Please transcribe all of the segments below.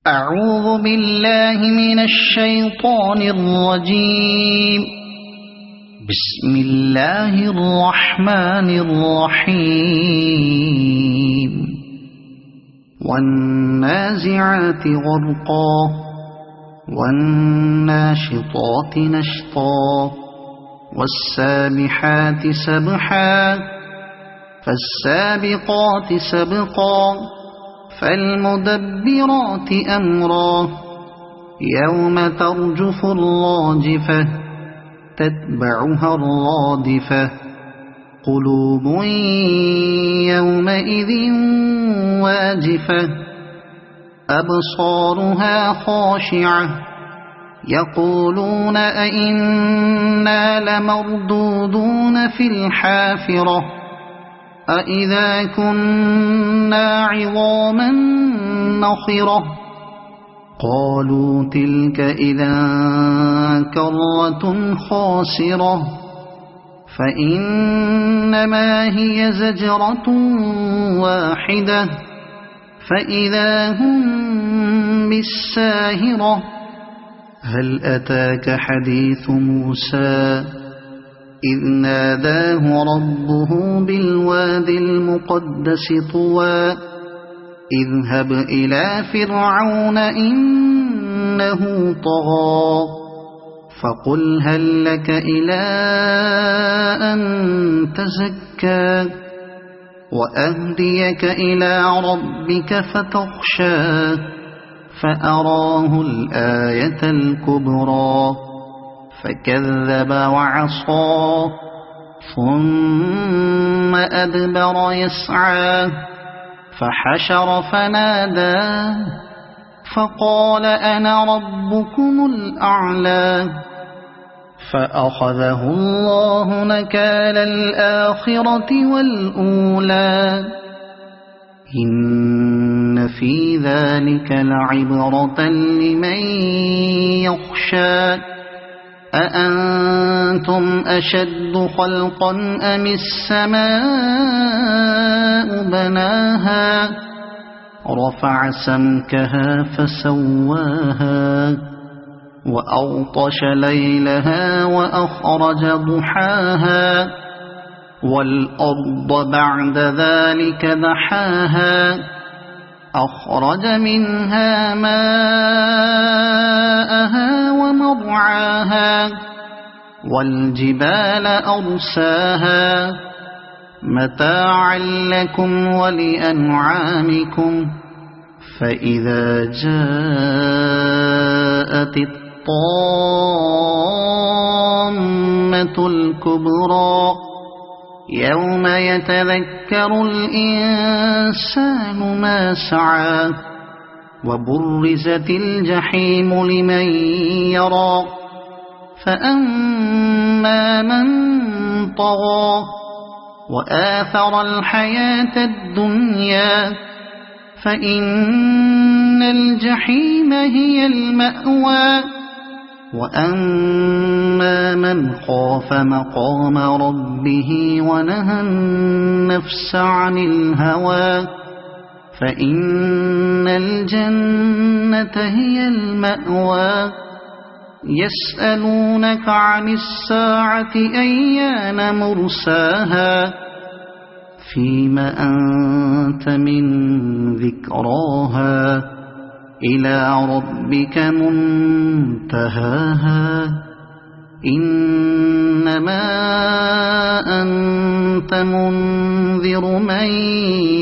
أعوذ بالله من الشيطان الرجيم. بسم الله الرحمن الرحيم. والنازعات غرقا والناشطات نشطا والسابحات سبحا فالسابقات سبقا فالمدبرات أمرا يوم ترجف الراجفة تتبعها الرادفة قلوب يومئذ واجفة أبصارها خاشعة يقولون أئنا لمردودون في الحافرة أئذا كنا عظاما نخرة قالوا تلك إذا كرة خاسرة فإنما هي زجرة واحدة فإذا هم بالساهرة هل أتاك حديث موسى إذ ناداه ربه بالوادي المقدس طوى اذهب إلى فرعون إنه طغى فقل هل لك إلى أن تزكى وأهديك إلى ربك فتخشى فأراه الآية الكبرى فكذب وعصى ثم أدبر يسعى فحشر فنادى فقال أنا ربكم الأعلى فأخذه الله نكال الآخرة والأولى إن في ذلك لعبرة لمن يخشى أأنتم أشد خلقا أم السماء بناها رفع سمكها فسواها وأغطش ليلها وأخرج ضحاها والأرض بعد ذلك دحاها أخرج منها ماءها ومرعاها والجبال أرساها متاعا لكم ولأنعامكم فإذا جاءت الطامة الكبرى يوم يتذكر الإنسان ما سعى وبرزت الجحيم لمن يرى فأما من طغى وآثر الحياة الدنيا فإن الجحيم هي المأوى وأما من خاف مقام ربه ونهى النفس عن الهوى فإن الجنة هي المأوى يسألونك عن الساعة أيان مرساها فيم أنت من ذكراها إلى ربك منتهاها إنما أنت منذر من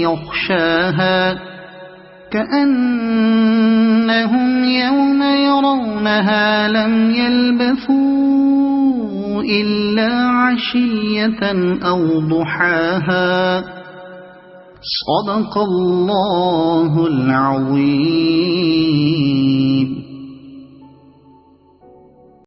يخشاها كأنهم يوم يرونها لم يلبثوا إلا عشية أو ضحاها صدق الله العظيم.